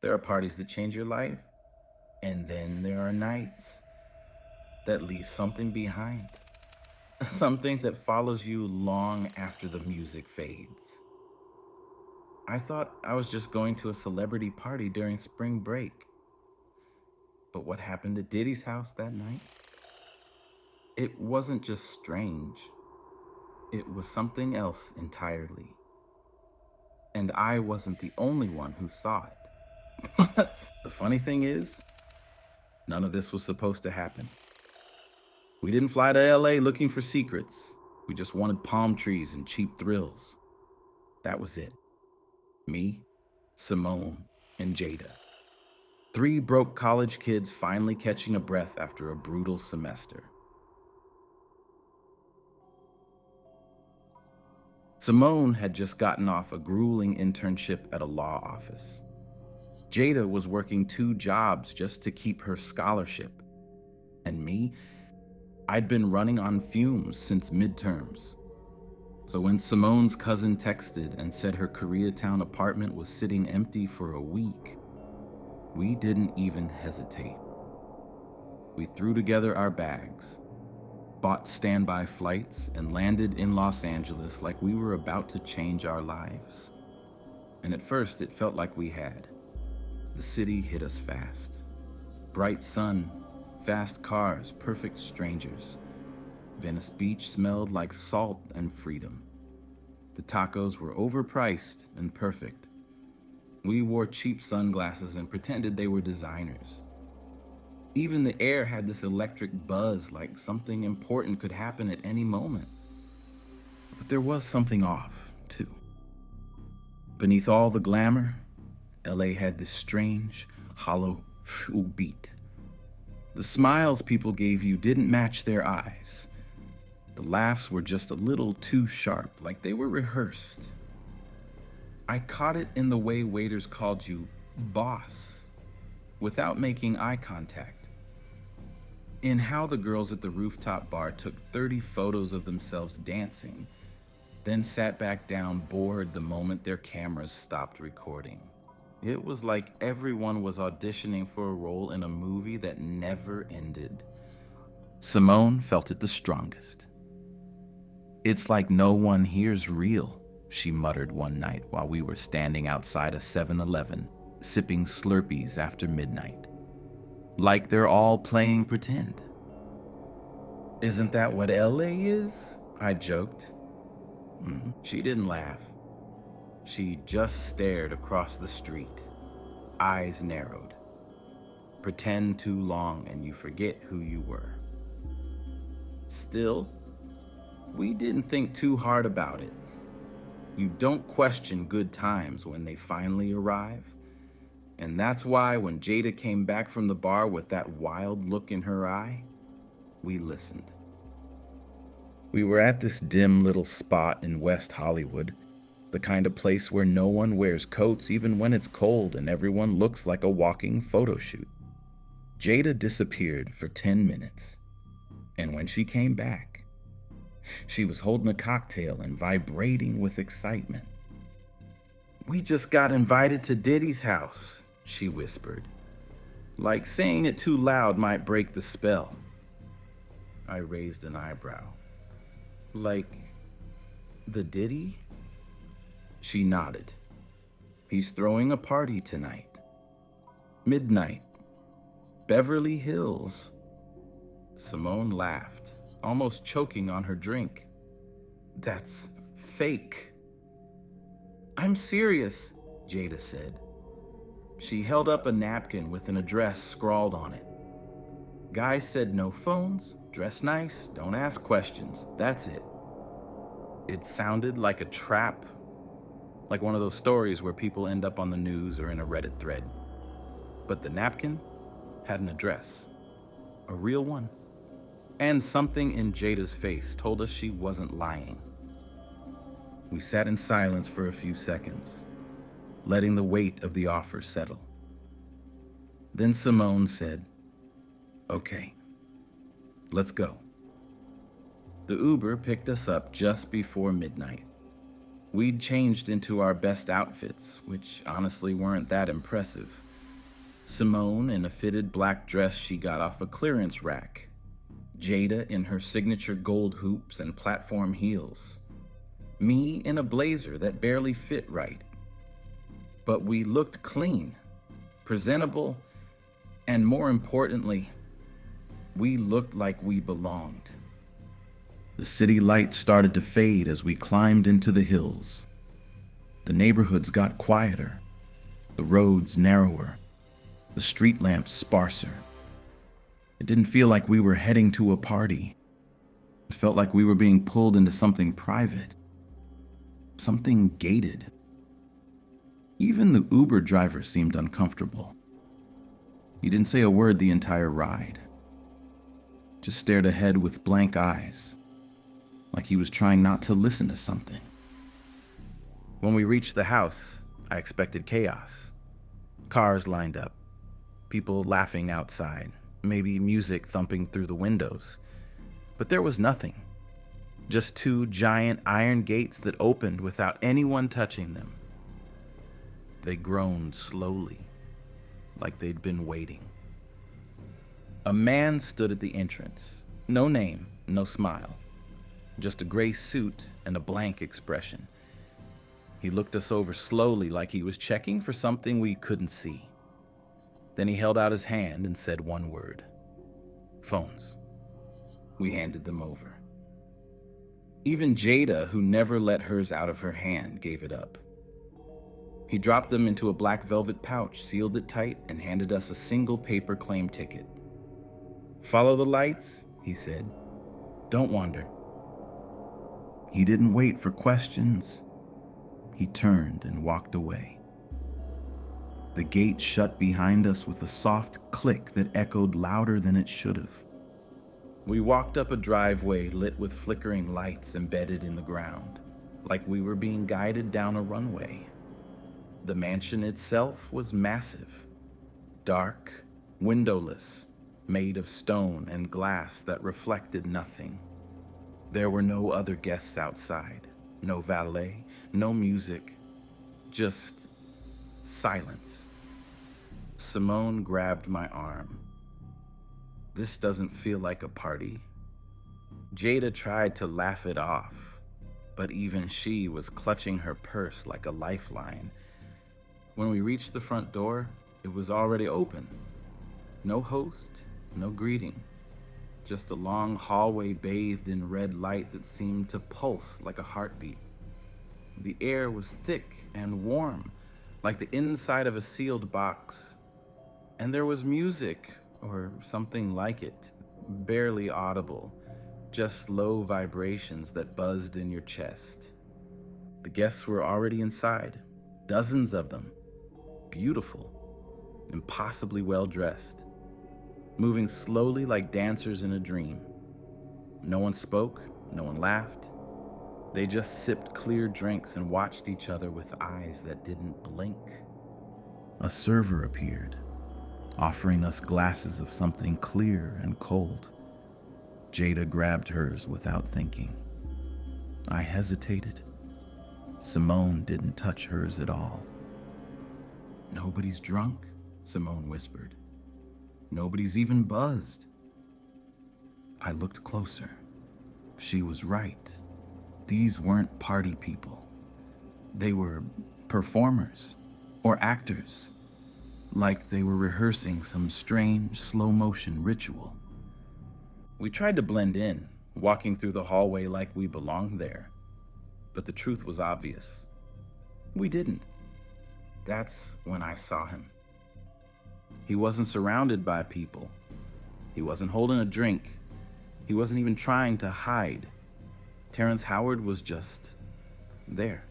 There are parties that change your life, and then there are nights that leave something behind. Something that follows you long after the music fades. I thought I was just going to a celebrity party during spring break. But what happened at Diddy's house that night? It wasn't just strange, it was something else entirely. And I wasn't the only one who saw it. The funny thing is, none of this was supposed to happen. We didn't fly to LA looking for secrets. We just wanted palm trees and cheap thrills. That was it. Me, Simone, and Jada. Three broke college kids finally catching a breath after a brutal semester. Simone had just gotten off a grueling internship at a law office. Jada was working 2 jobs just to keep her scholarship. And me, I'd been running on fumes since midterms. So when Simone's cousin texted and said her Koreatown apartment was sitting empty for a week, we didn't even hesitate. We threw together our bags, bought standby flights, and landed in Los Angeles like we were about to change our lives. And at first, it felt like we had. The city hit us fast. Bright sun, fast cars, perfect strangers. Venice Beach smelled like salt and freedom. The tacos were overpriced and perfect. We wore cheap sunglasses and pretended they were designers. Even the air had this electric buzz, like something important could happen at any moment. But there was something off, too. Beneath all the glamour, LA had this strange, hollow beat. The smiles people gave you didn't match their eyes. The laughs were just a little too sharp, like they were rehearsed. I caught it in the way waiters called you boss, without making eye contact. In how the girls at the rooftop bar took 30 photos of themselves dancing, then sat back down bored the moment their cameras stopped recording. It was like everyone was auditioning for a role in a movie that never ended. Simone felt it the strongest. "It's like no one here's real," she muttered one night while we were standing outside a 7-Eleven, sipping Slurpees after midnight. Like they're all playing pretend. "Isn't that what LA is?" I joked. She didn't laugh. She just stared across the street, eyes narrowed. Pretend too long and you forget who you were. Still, we didn't think too hard about it. You don't question good times when they finally arrive. And that's why when Jada came back from the bar with that wild look in her eye, we listened. We were at this dim little spot in West Hollywood, the kind of place where no one wears coats even when it's cold and everyone looks like a walking photo shoot. Jada disappeared for 10 minutes, and when she came back, she was holding a cocktail and vibrating with excitement. "We just got invited to Diddy's house," she whispered. Like saying it too loud might break the spell. I raised an eyebrow. "Like the Diddy?" She nodded. "He's throwing a party tonight. Midnight. Beverly Hills." Simone laughed, almost choking on her drink. "That's fake." "I'm serious," Jada said. She held up a napkin with an address scrawled on it. "Guy said no phones, dress nice, don't ask questions. That's it." It sounded like a trap, like one of those stories where people end up on the news or in a Reddit thread. But the napkin had an address, a real one. And something in Jada's face told us she wasn't lying. We sat in silence for a few seconds, letting the weight of the offer settle. Then Simone said, "Okay, let's go." The Uber picked us up just before midnight. We'd changed into our best outfits, which honestly weren't that impressive. Simone in a fitted black dress she got off a clearance rack. Jada in her signature gold hoops and platform heels. Me in a blazer that barely fit right. But we looked clean, presentable, and more importantly, we looked like we belonged. The city lights started to fade as we climbed into the hills. The neighborhoods got quieter, the roads narrower, the street lamps sparser. It didn't feel like we were heading to a party. It felt like we were being pulled into something private, something gated. Even the Uber driver seemed uncomfortable. He didn't say a word the entire ride, just stared ahead with blank eyes, like he was trying not to listen to something. When we reached the house, I expected chaos. Cars lined up, people laughing outside, maybe music thumping through the windows. But there was nothing. Just two giant iron gates that opened without anyone touching them. They groaned slowly, like they'd been waiting. A man stood at the entrance. No name, no smile. Just a gray suit and a blank expression. He looked us over slowly like he was checking for something we couldn't see. Then he held out his hand and said one word. Phones. We handed them over. Even Jada, who never let hers out of her hand, gave it up. He dropped them into a black velvet pouch, sealed it tight, and handed us a single paper claim ticket. Follow the lights, he said. Don't wander. He didn't wait for questions. He turned and walked away. The gate shut behind us with a soft click that echoed louder than it should have. We walked up a driveway lit with flickering lights embedded in the ground, like we were being guided down a runway. The mansion itself was massive, dark, windowless, made of stone and glass that reflected nothing. There were no other guests outside, no valet, no music, just silence. Simone grabbed my arm. This doesn't feel like a party. Jada tried to laugh it off, but even she was clutching her purse like a lifeline. When we reached the front door, it was already open. No host, no greeting. Just a long hallway bathed in red light that seemed to pulse like a heartbeat. The air was thick and warm, like the inside of a sealed box. And there was music, or something like it, barely audible, just low vibrations that buzzed in your chest. The guests were already inside, dozens of them, beautiful, impossibly well dressed, moving slowly like dancers in a dream. No one spoke, no one laughed. They just sipped clear drinks and watched each other with eyes that didn't blink. A server appeared, offering us glasses of something clear and cold. Jada grabbed hers without thinking. I hesitated. Simone didn't touch hers at all. Nobody's drunk, Simone whispered. Nobody's even buzzed. I looked closer. She was right. These weren't party people. They were performers or actors, like they were rehearsing some strange slow-motion ritual. We tried to blend in, walking through the hallway like we belonged there, but the truth was obvious. We didn't. That's when I saw him. He wasn't surrounded by people. He wasn't holding a drink. He wasn't even trying to hide. Terrence Howard was just there,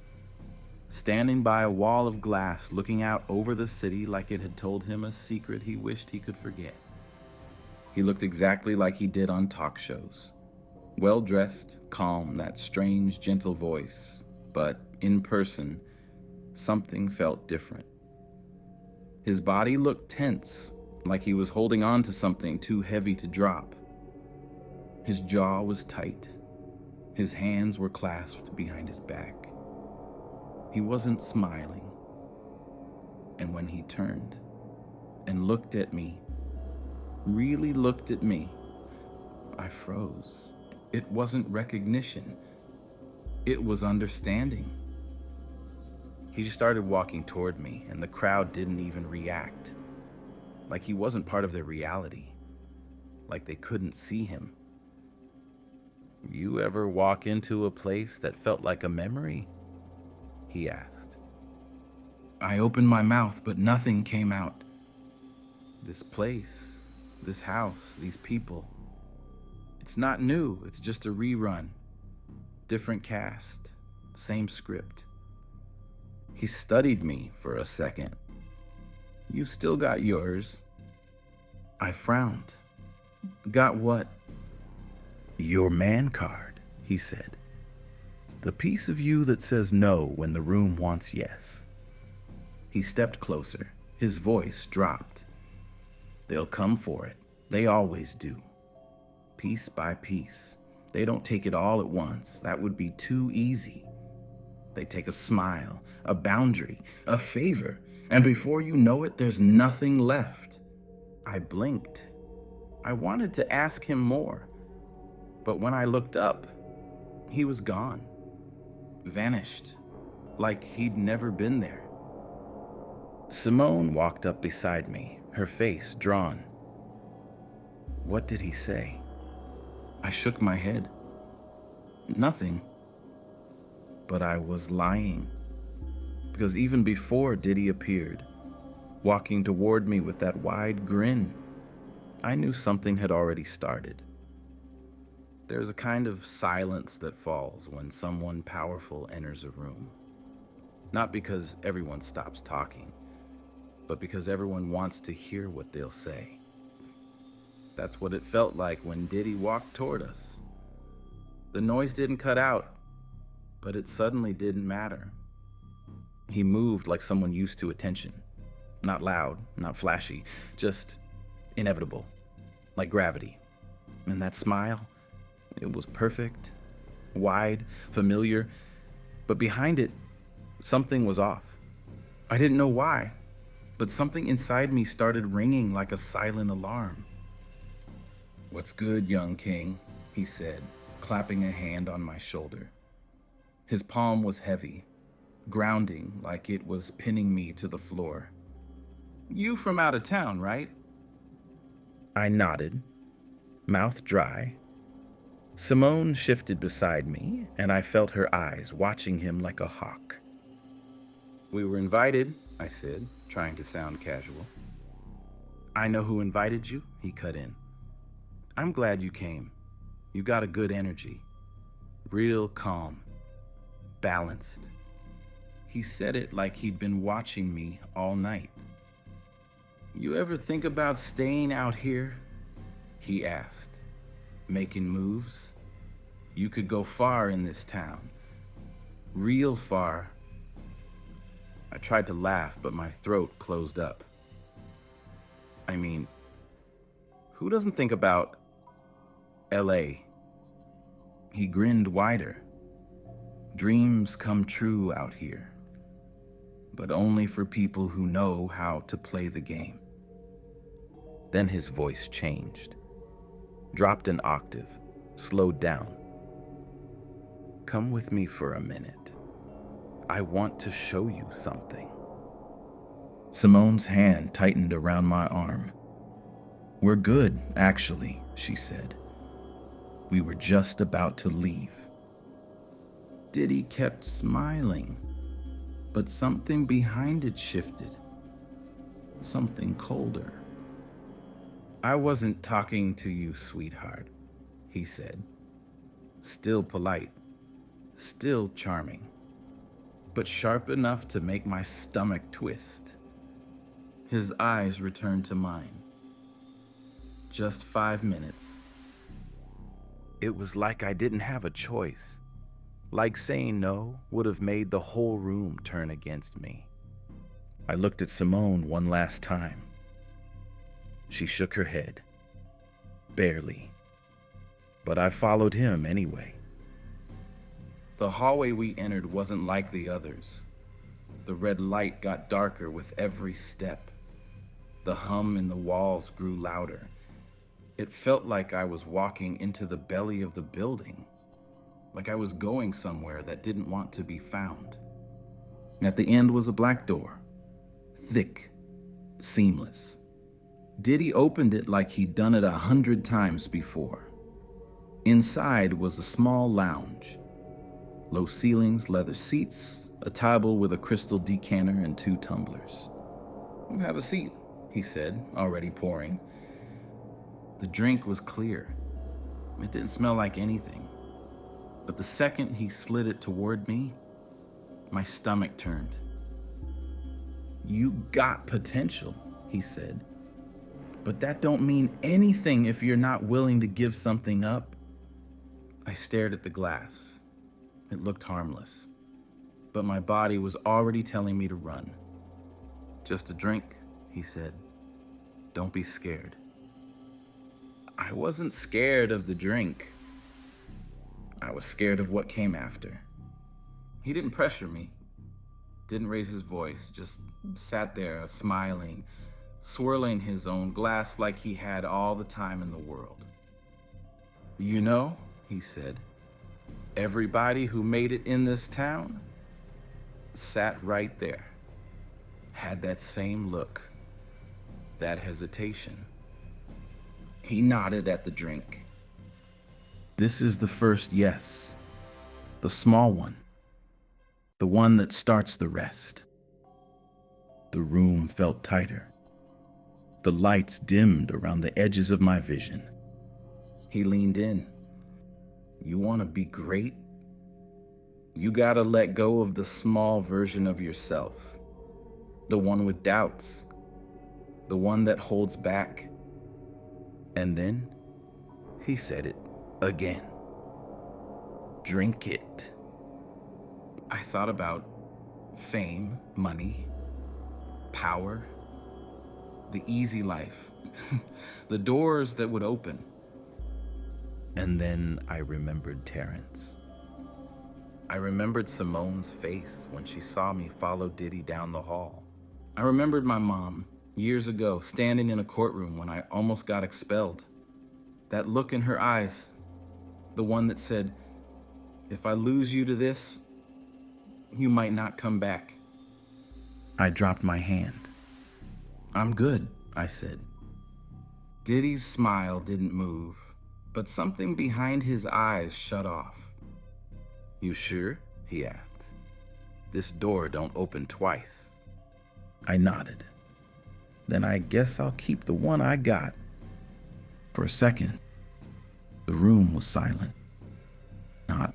standing by a wall of glass, looking out over the city like it had told him a secret he wished he could forget. He looked exactly like he did on talk shows. Well-dressed, calm, that strange, gentle voice. But in person, something felt different. His body looked tense, like he was holding on to something too heavy to drop. His jaw was tight. His hands were clasped behind his back. He wasn't smiling. And when he turned, an and looked at me, really looked at me. I froze. It wasn't recognition. It was understanding. He just started walking toward me, and the crowd didn't even react. Like he wasn't part of their reality. Like they couldn't see him. "You ever walk into a place that felt like a memory?" he asked. I opened my mouth, but nothing came out. This place, this house, these people. It's not new, it's just a rerun. Different cast, same script. He studied me for a second. "You still got yours." I frowned. "Got what?" "Your man card," he said. "The piece of you that says no when the room wants yes." He stepped closer. His voice dropped. "They'll come for it. They always do. Piece by piece. They don't take it all at once. That would be too easy. They take a smile, a boundary, a favor, and before you know it, there's nothing left." I blinked. I wanted to ask him more, but when I looked up, he was gone. Vanished, like he'd never been there. Simone walked up beside me, her face drawn. "What did he say?" I shook my head. "Nothing." But I was lying. Because even before Diddy appeared, walking toward me with that wide grin, I knew something had already started. There's a kind of silence that falls when someone powerful enters a room. Not because everyone stops talking, but because everyone wants to hear what they'll say. That's what it felt like when Diddy walked toward us. The noise didn't cut out, but it suddenly didn't matter. He moved like someone used to attention. Not loud, not flashy, just inevitable, like gravity. And that smile, it was perfect, wide, familiar, but behind it, something was off. I didn't know why, but something inside me started ringing like a silent alarm. "What's good, young king?" he said, clapping a hand on my shoulder. His palm was heavy, grounding like it was pinning me to the floor. "You from out of town, right?" I nodded, mouth dry. Simone shifted beside me, and I felt her eyes watching him like a hawk. "We were invited," I said, trying to sound casual. "I know who invited you," he cut in. "I'm glad you came. You got a good energy. Real calm. Balanced." He said it like he'd been watching me all night. "You ever think about staying out here?" he asked. "Making moves? You could go far in this town. Real far." I tried to laugh, but my throat closed up. I mean, who doesn't think about LA? He grinned wider. "Dreams come true out here, but only for people who know how to play the game." Then his voice changed, dropped an octave, slowed down. "Come with me for a minute. I want to show you something." Simone's hand tightened around my arm. "We're good, actually," she said. "We were just about to leave." Diddy kept smiling, but something behind it shifted. Something colder. "I wasn't talking to you, sweetheart," he said. Still polite, still charming, but sharp enough to make my stomach twist. His eyes returned to mine. Just 5 minutes. It was like I didn't have a choice. Like saying no would have made the whole room turn against me. I looked at Simone one last time. She shook her head. Barely. But I followed him anyway. The hallway we entered wasn't like the others. The red light got darker with every step. The hum in the walls grew louder. It felt like I was walking into the belly of the building, like I was going somewhere that didn't want to be found. At the end was a black door, thick, seamless. Diddy opened it like he'd done it 100 times before. Inside was a small lounge. Low ceilings, leather seats, a table with a crystal decanter and 2 tumblers. "Have a seat," he said, already pouring. The drink was clear. It didn't smell like anything. But the second he slid it toward me, my stomach turned. "You got potential," he said. "But that don't mean anything if you're not willing to give something up." I stared at the glass. It looked harmless. But my body was already telling me to run. "Just a drink," he said. "Don't be scared." I wasn't scared of the drink. I was scared of what came after. He didn't pressure me, didn't raise his voice, just sat there smiling, swirling his own glass like he had all the time in the world. "You know," he said, "everybody who made it in this town sat right there, had that same look, that hesitation." He nodded at the drink. "This is the first yes, the small one, the one that starts the rest." The room felt tighter. The lights dimmed around the edges of my vision. He leaned in. "You want to be great? You gotta let go of the small version of yourself, the one with doubts, the one that holds back." And then he said it again. "Drink it." I thought about fame, money, power, the easy life, the doors that would open. And then I remembered Terrence. I remembered Simone's face when she saw me follow Diddy down the hall. I remembered my mom, years ago, standing in a courtroom when I almost got expelled. That look in her eyes, the one that said, "If I lose you to this, you might not come back." I dropped my hand. "I'm good," I said. Diddy's smile didn't move, but something behind his eyes shut off. "You sure?" he asked. "This door don't open twice." I nodded. "Then I guess I'll keep the one I got." For a second, the room was silent. Not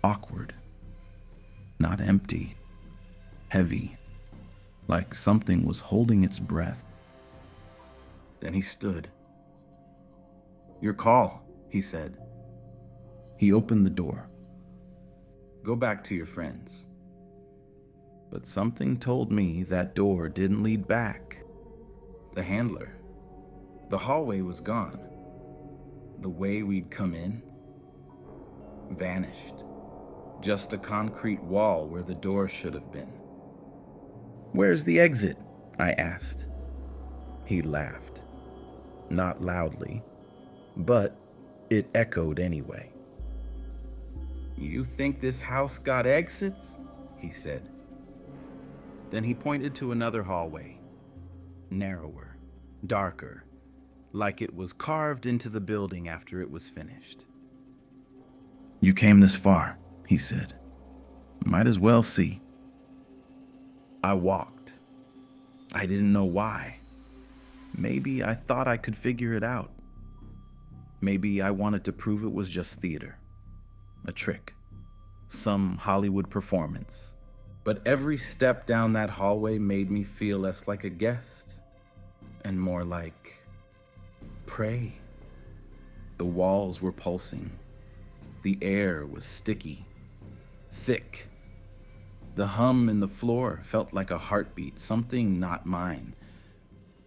awkward. Not empty. Heavy. Like something was holding its breath. Then he stood. "Your call," he said. He opened the door. "Go back to your friends." But something told me that door didn't lead back. The handler. The hallway was gone. The way we'd come in vanished. Just a concrete wall where the door should have been. "Where's the exit?" I asked. He laughed. Not loudly, but it echoed anyway. "You think this house got exits?" he said. Then he pointed to another hallway, narrower, darker, like it was carved into the building after it was finished. "You came this far," he said. "Might as well see." I walked. I didn't know why. Maybe I thought I could figure it out. Maybe I wanted to prove it was just theater, a trick, some Hollywood performance. But every step down that hallway made me feel less like a guest and more like prey. The walls were pulsing. The air was sticky, thick. The hum in the floor felt like a heartbeat, something not mine.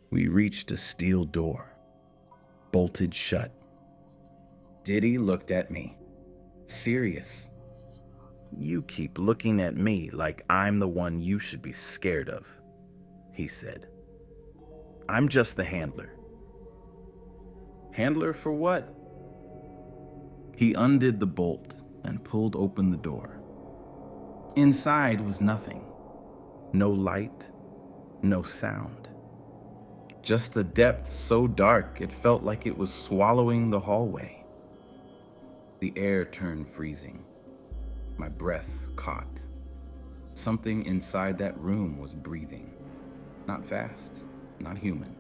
We reached a steel door, bolted shut. Diddy looked at me, serious. "You keep looking at me like I'm the one you should be scared of," he said. I'm just the handler. Handler for what? He undid the bolt and pulled open the door. Inside was nothing. No light, no sound. Just a depth so dark it felt like it was swallowing the hallway. The air turned freezing. My breath caught. Something inside that room was breathing. Not fast, not human.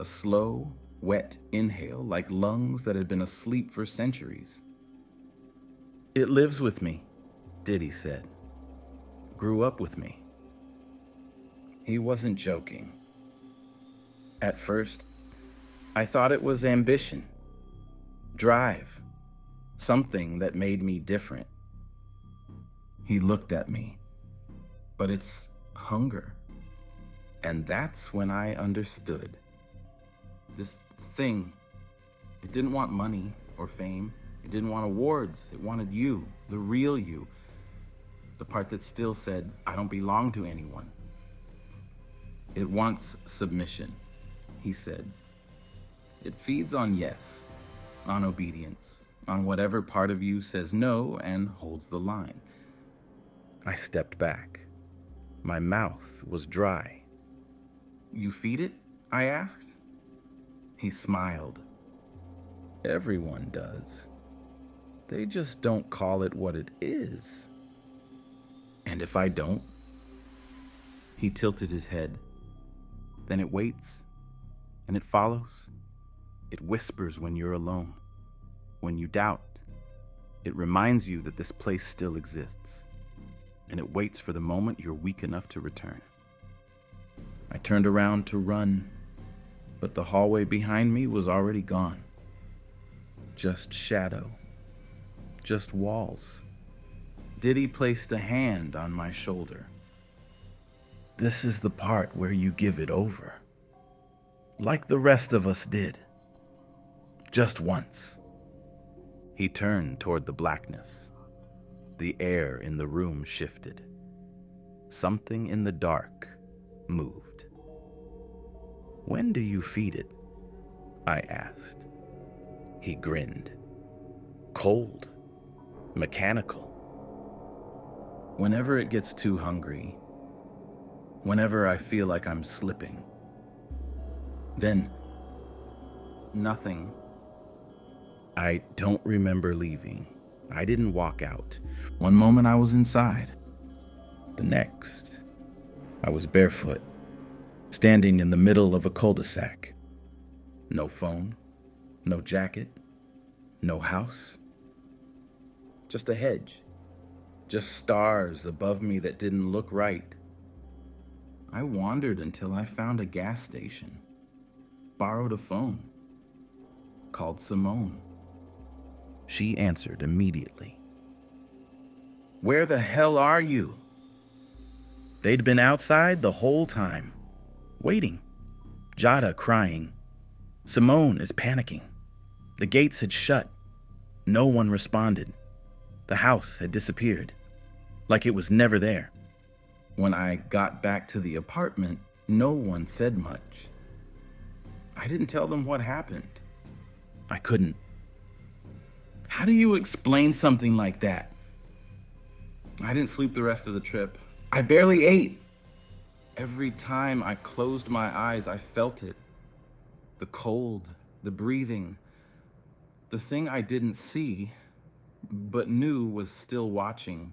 A slow, wet inhale like lungs that had been asleep for centuries. It lives with me, Diddy said. Grew up with me. He wasn't joking. At first, I thought it was ambition, drive, something that made me different. He looked at me, but it's hunger. And that's when I understood. This thing, it didn't want money or fame. It didn't want awards. It wanted you, the real you. The part that still said, I don't belong to anyone. It wants submission, he said. It feeds on yes, on obedience, on whatever part of you says no and holds the line. I stepped back. My mouth was dry. You feed it? I asked. He smiled. Everyone does. They just don't call it what it is. And if I don't? He tilted his head. Then it waits, and it follows. It whispers when you're alone. When you doubt, it reminds you that this place still exists. And it waits for the moment you're weak enough to return. I turned around to run, but the hallway behind me was already gone. Just shadow. Just walls. Diddy placed a hand on my shoulder. This is the part where you give it over. Like the rest of us did. Just once. He turned toward the blackness. The air in the room shifted. Something in the dark moved. When do you feed it? I asked. He grinned. Cold. Mechanical. Whenever it gets too hungry. Whenever I feel like I'm slipping. Then, nothing. I don't remember leaving. I didn't walk out. One moment I was inside. The next, I was barefoot, standing in the middle of a cul-de-sac. No phone, no jacket, no house. Just a hedge. Just stars above me that didn't look right. I wandered until I found a gas station. Borrowed a phone. Called Simone. She answered immediately. Where the hell are you? They'd been outside the whole time, waiting. Jada crying. Simone is panicking. The gates had shut. No one responded. The house had disappeared, like it was never there. When I got back to the apartment, no one said much. I didn't tell them what happened. I couldn't. How do you explain something like that? I didn't sleep the rest of the trip. I barely ate. Every time I closed my eyes, I felt it. The cold, the breathing, the thing I didn't see, but knew was still watching.